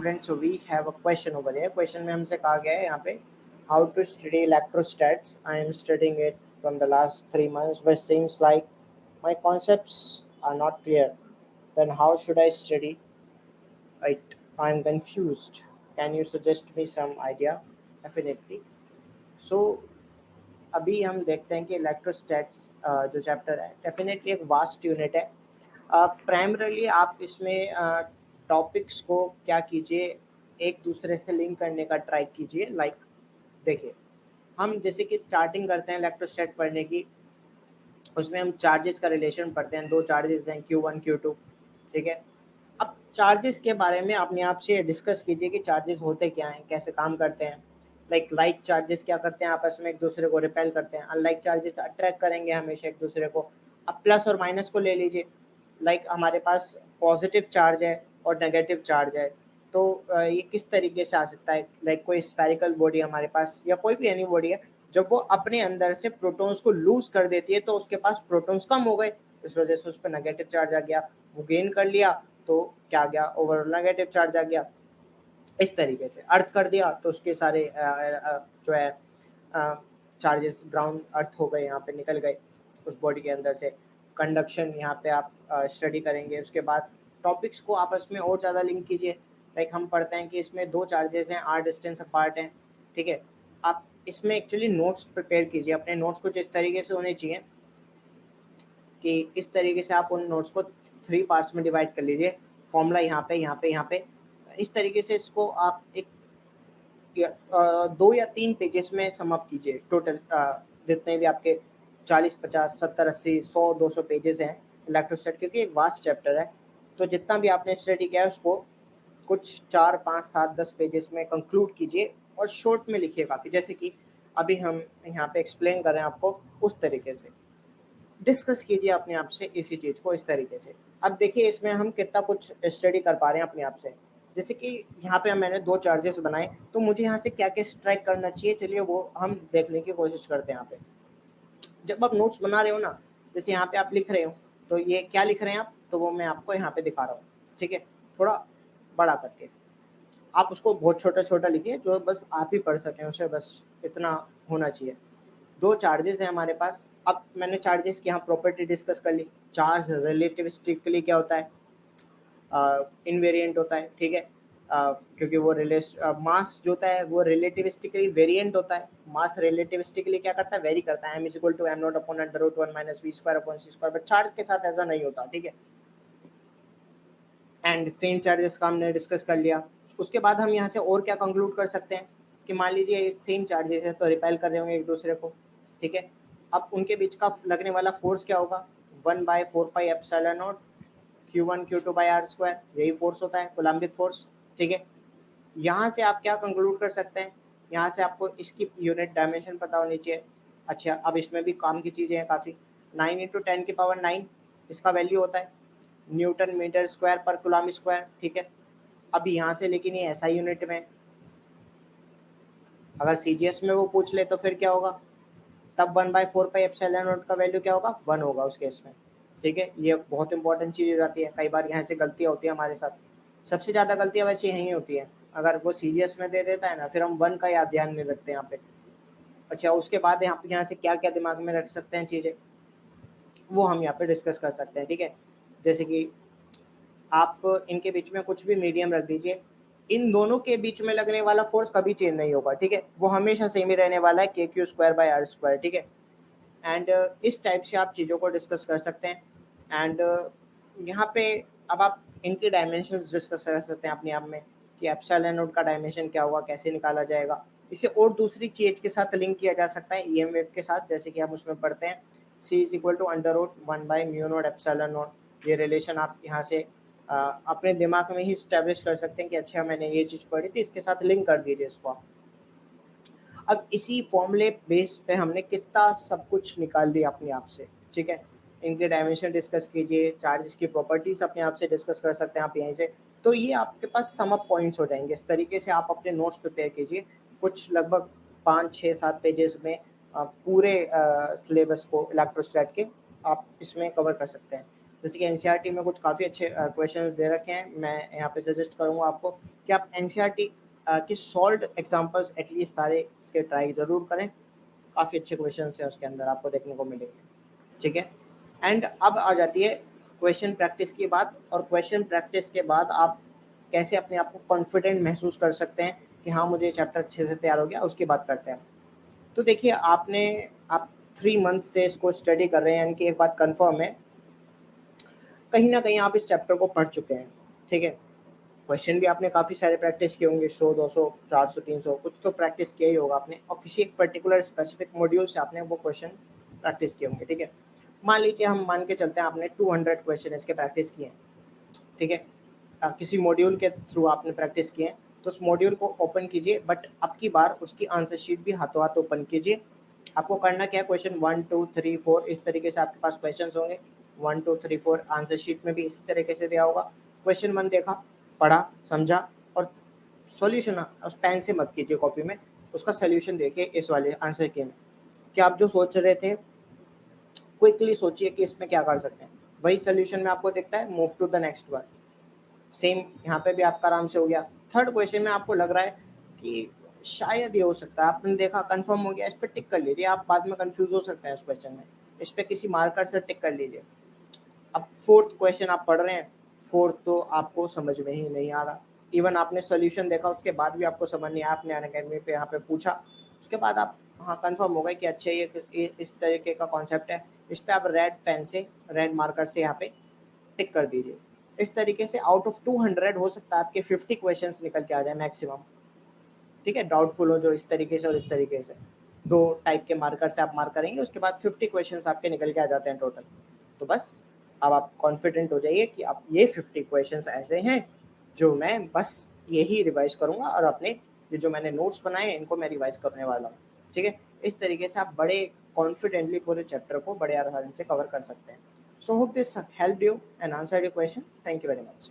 Students, so we have a question over here. Question में हमसे कहा गया है यहाँ पे how to study electrostats. I am studying it from the last 3 months, but seems like my concepts are not clear. Then how should I study it? I'm confused. Can you suggest me some idea? Definitely. So अभी हम देखते हैं कि इलेक्ट्रोस्टैट्स जो chapter है definitely एक vast unit है। Primarily आप इसमें टॉपिक्स को क्या कीजिए, एक दूसरे से लिंक करने का ट्राई कीजिए। लाइक देखिए, हम जैसे कि स्टार्टिंग करते हैं इलेक्ट्रोस्टैट पढ़ने की, उसमें हम चार्जेस का रिलेशन पढ़ते हैं। दो चार्जेस हैं Q1 Q2, ठीक है। अब चार्जेस के बारे में अपने आप से डिस्कस कीजिए कि चार्जेस होते क्या हैं, कैसे काम करते हैं। लाइक चार्जेस क्या करते हैं, आपस में एक दूसरे को रिपेल करते हैं। अनलाइक चार्जेस अट्रैक्ट करेंगे हमेशा एक दूसरे को। अब प्लस और माइनस को ले लीजिए। हमारे पास पॉजिटिव चार्ज है और नेगेटिव चार्ज है, तो ये किस तरीके से आ सकता है। कोई स्फेरिकल बॉडी हमारे पास या कोई भी एनी बॉडी है, जब वो अपने अंदर से प्रोटॉन्स को लूज कर देती है तो उसके पास प्रोटॉन्स कम हो गए, इस वजह से उस पर नेगेटिव चार्ज आ गया। वो गेन कर लिया तो क्या आ गया, ओवरऑल नेगेटिव चार्ज आ गया। इस तरीके से अर्थ कर दिया तो उसके सारे जो है चार्जेस ग्राउंड अर्थ हो गए, यहाँ पे निकल गए उस बॉडी के अंदर से। कंडक्शन यहाँ पे आप स्टडी करेंगे। उसके बाद टॉपिक्स को आपस में और ज़्यादा लिंक कीजिए। हम पढ़ते हैं कि इसमें दो चार्जेस हैं, r डिस्टेंस अपार्ट हैं, ठीक है। आप इसमें एक्चुअली नोट्स प्रिपेयर कीजिए। अपने नोट्स कुछ इस तरीके से होने चाहिए कि इस तरीके से आप उन नोट्स को 3 पार्ट्स में डिवाइड कर लीजिए। फॉर्मूला यहाँ पे, यहाँ पे, यहाँ पे, इस तरीके से इसको आप एक 2 या 3 पेजेस में सम अप कीजिए। टोटल जितने भी आपके 40, 50, 70, 80, 100, 200 पेजेस हैं इलेक्ट्रोस्टैट, क्योंकि एक वास्ट चैप्टर है। तो जितना भी आपने स्टडी किया है उसको कुछ 4, 5, 7, 10 पेजेस में कंक्लूड कीजिए और शॉर्ट में लिखिए काफ़ी। जैसे कि अभी हम यहाँ पे एक्सप्लेन कर रहे हैं आपको, उस तरीके से डिस्कस कीजिए अपने आप से इसी चीज़ को इस तरीके से। अब देखिए इसमें हम कितना कुछ स्टडी कर पा रहे हैं अपने आप से। जैसे कि यहाँ पे मैंने 2 चार्जेस बनाए, तो मुझे यहाँ से क्या क्या स्ट्राइक करना चाहिए, चलिए वो हम देखने की कोशिश करते हैं। यहाँ पे जब आप नोट्स बना रहे हो ना, जैसे यहाँ पे आप लिख रहे हो, तो ये क्या लिख रहे हैं आप, तो वो मैं आपको यहाँ पे दिखा रहा हूँ, ठीक है। थोड़ा बड़ा करके आप उसको बहुत छोटा छोटा लिखिए, जो बस आप ही पढ़ सकें उसे, बस इतना होना चाहिए। 2 चार्जेस हैं हमारे पास। अब मैंने चार्जेस की यहाँ प्रॉपर्टी डिस्कस कर ली। चार्ज रिलेटिविस्टिकली क्या होता है, इनवेरिएंट होता है, ठीक है। क्योंकि वो मास जो होता है वो रिलेटिविस्टिकली वेरिएंट होता है। मास रिलेटिविस्टिकली क्या करता है, वेरी करता है। m = m0/√1 - v²/c², but charge के साथ ऐसा नहीं होता, ठीक है। एंड सेम चार्जेस का हमने डिस्कस कर लिया। उसके बाद हम यहाँ से और क्या कंक्लूड कर सकते हैं कि मान लीजिए सेम चार्जेस है तो रिपेल कर रहे होंगे एक दूसरे को, ठीक है। अब उनके बीच का लगने वाला फोर्स क्या होगा, 1/4πε0 Q1 Q2/r², यही फोर्स होता है, कोलम्बिक फोर्स, ठीक है। यहाँ से आप क्या कंक्लूड कर सकते हैं, यहाँ से आपको इसकी यूनिट डायमेंशन पता होनी चाहिए। अच्छा, अब इसमें भी काम की चीज़ें हैं काफ़ी। 9 × 10⁹ इसका वैल्यू होता है न्यूटन मीटर स्क्वायर पर कूलम स्क्वायर, ठीक है। अब यहाँ से लेकिन ये SI यूनिट में, अगर CGS में वो पूछ ले तो फिर क्या होगा, तब 1/4πε0 का वैल्यू क्या होगा, 1 होगा उस केस में, ठीक है। ये बहुत इंपॉर्टेंट चीज़ हो जाती है। कई बार यहाँ से गलतियाँ होती है हमारे साथ। सबसे ज़्यादा गलतियाँ वैसे यहीं होती हैं, अगर वो CGS में दे देता है ना, फिर हम 1 का याद ध्यान नहीं रखते यहाँ पे। अच्छा, उसके बाद यहाँ से क्या क्या दिमाग में रख सकते हैं चीज़ें, वो हम यहाँ पे डिस्कस कर सकते हैं, ठीक है। जैसे कि आप इनके बीच में कुछ भी मीडियम रख दीजिए, इन दोनों के बीच में लगने वाला फोर्स कभी चेंज नहीं होगा, ठीक है। वो हमेशा सेम ही रहने वाला है, KQ²/r², ठीक है। एंड इस टाइप से आप चीज़ों को डिस्कस कर सकते हैं। एंड यहाँ पे अब आप इनके डायमेंशंस डिस्कस कर सकते हैं अपने आप में कि ε0 का डायमेंशन क्या होगा, कैसे निकाला जाएगा। इसे और दूसरी चीज़ के साथ लिंक किया जा सकता है, EM वेव के साथ। जैसे कि हम उसमें पढ़ते हैं C = √1/μ0ε0। ये रिलेशन आप यहाँ से अपने दिमाग में ही इस्टेब्लिश कर सकते हैं कि अच्छा मैंने ये चीज़ पढ़ी थी, इसके साथ लिंक कर दीजिए इसको आप। अब इसी फॉर्मूले बेस पे हमने कितना सब कुछ निकाल दिया अपने आप से, ठीक है। इनके डायमेंशन डिस्कस कीजिए, चार्जेस की प्रॉपर्टीज अपने आप से डिस्कस कर सकते हैं आप यहीं से। तो ये आपके पास सम अप पॉइंट्स हो जाएंगे। इस तरीके से आप अपने नोट्स प्रिपेयर कीजिए, कुछ लगभग 5, 6, 7 पेजेस में पूरे सिलेबस को इलेक्ट्रोस्टैट के आप इसमें कवर कर सकते हैं। जैसे कि एनसीईआरटी में कुछ काफ़ी अच्छे क्वेश्चंस दे रखे हैं। मैं यहाँ पे सजेस्ट करूँगा आपको कि आप एनसीईआरटी की सॉल्व्ड एग्जांपल्स एटलीस्ट सारे इसके ट्राई ज़रूर करें। काफ़ी अच्छे क्वेश्चंस हैं उसके अंदर आपको देखने को मिलेंगे, ठीक है। एंड अब आ जाती है क्वेश्चन प्रैक्टिस की बात, और क्वेश्चन प्रैक्टिस के बाद आप कैसे अपने आप को कॉन्फिडेंट महसूस कर सकते हैं कि हाँ मुझे चैप्टर अच्छे से तैयार हो गया, उसकी बात करते हैं। तो देखिए आप 3 मंथ से इसको स्टडी कर रहे हैं, यानी कि एक बात कंफर्म है, कहीं ना कहीं आप इस चैप्टर को पढ़ चुके हैं, ठीक है। क्वेश्चन भी आपने काफ़ी सारे प्रैक्टिस किए होंगे, 100 200 400 300 कुछ तो प्रैक्टिस किया ही होगा आपने, और किसी एक पर्टिकुलर स्पेसिफिक मॉड्यूल से आपने वो क्वेश्चन प्रैक्टिस किए होंगे, ठीक है। मान लीजिए हम मान के चलते हैं आपने 200 क्वेश्चन इसके प्रैक्टिस किए हैं, ठीक है। किसी मॉड्यूल के थ्रू आपने प्रैक्टिस किए हैं, तो उस मॉड्यूल को ओपन कीजिए, बट अब की बार उसकी आंसर शीट भी हाथों हाथ ओपन कीजिए। आपको करना क्या है, क्वेश्चन 1 2 3 4 इस तरीके से आपके पास क्वेश्चन होंगे, 1 2 3 4 आंसर शीट में भी इसी तरीके से दिया होगा। क्वेश्चन 1 देखा, पढ़ा, समझा, और सॉल्यूशन उस पेन से मत कीजिए कॉपी में, उसका सोल्यूशन देखिए इस वाले आंसर के में, कि आप जो सोच रहे थे क्विकली सोचिए कि इसमें क्या कर सकते हैं, वही सोल्यूशन में आपको दिखता है, move to the next one. Same यहाँ पे भी आपका आराम से हो गया। थर्ड क्वेश्चन में आपको लग रहा है कि शायद ये हो सकता है, आपने देखा कंफर्म हो गया, इस पर टिक कर लीजिए, आप बाद में कंफ्यूज हो सकते हैं उस क्वेश्चन में, इस पर किसी मार्कर से टिक कर लीजिए। अब फोर्थ क्वेश्चन आप पढ़ रहे हैं, फोर्थ तो आपको समझ में ही नहीं आ रहा, इवन आपने सोल्यूशन देखा उसके बाद भी आपको समझ नहीं आया, आपने अनअकैडमी पे यहाँ पे पूछा, उसके बाद आप हाँ कंफर्म हो गए कि अच्छा ये इस तरीके का कॉन्सेप्ट है, इस पर आप रेड पेन से, रेड मार्कर से यहाँ पे टिक कर दीजिए। इस तरीके से आउट ऑफ 200 हो सकता है आपके 50 क्वेश्चंस निकल के आ जाए मैक्सिमम, ठीक है। डाउटफुल हो जो इस तरीके से और इस तरीके से, दो टाइप के मार्कर से आप मार्क करेंगे, उसके बाद 50 क्वेश्चंस आपके निकल के आ जाते हैं टोटल। तो बस अब आप कॉन्फिडेंट हो जाइए कि अब ये 50 क्वेश्चंस ऐसे हैं जो मैं बस यही रिवाइज करूंगा, और अपने ये जो मैंने नोट्स बनाए हैं इनको मैं रिवाइज करने वाला हूँ, ठीक है। इस तरीके से आप बड़े कॉन्फिडेंटली पूरे चैप्टर को बड़े आसानी से कवर कर सकते हैं। So hope this help you and answer your question. Thank you very much.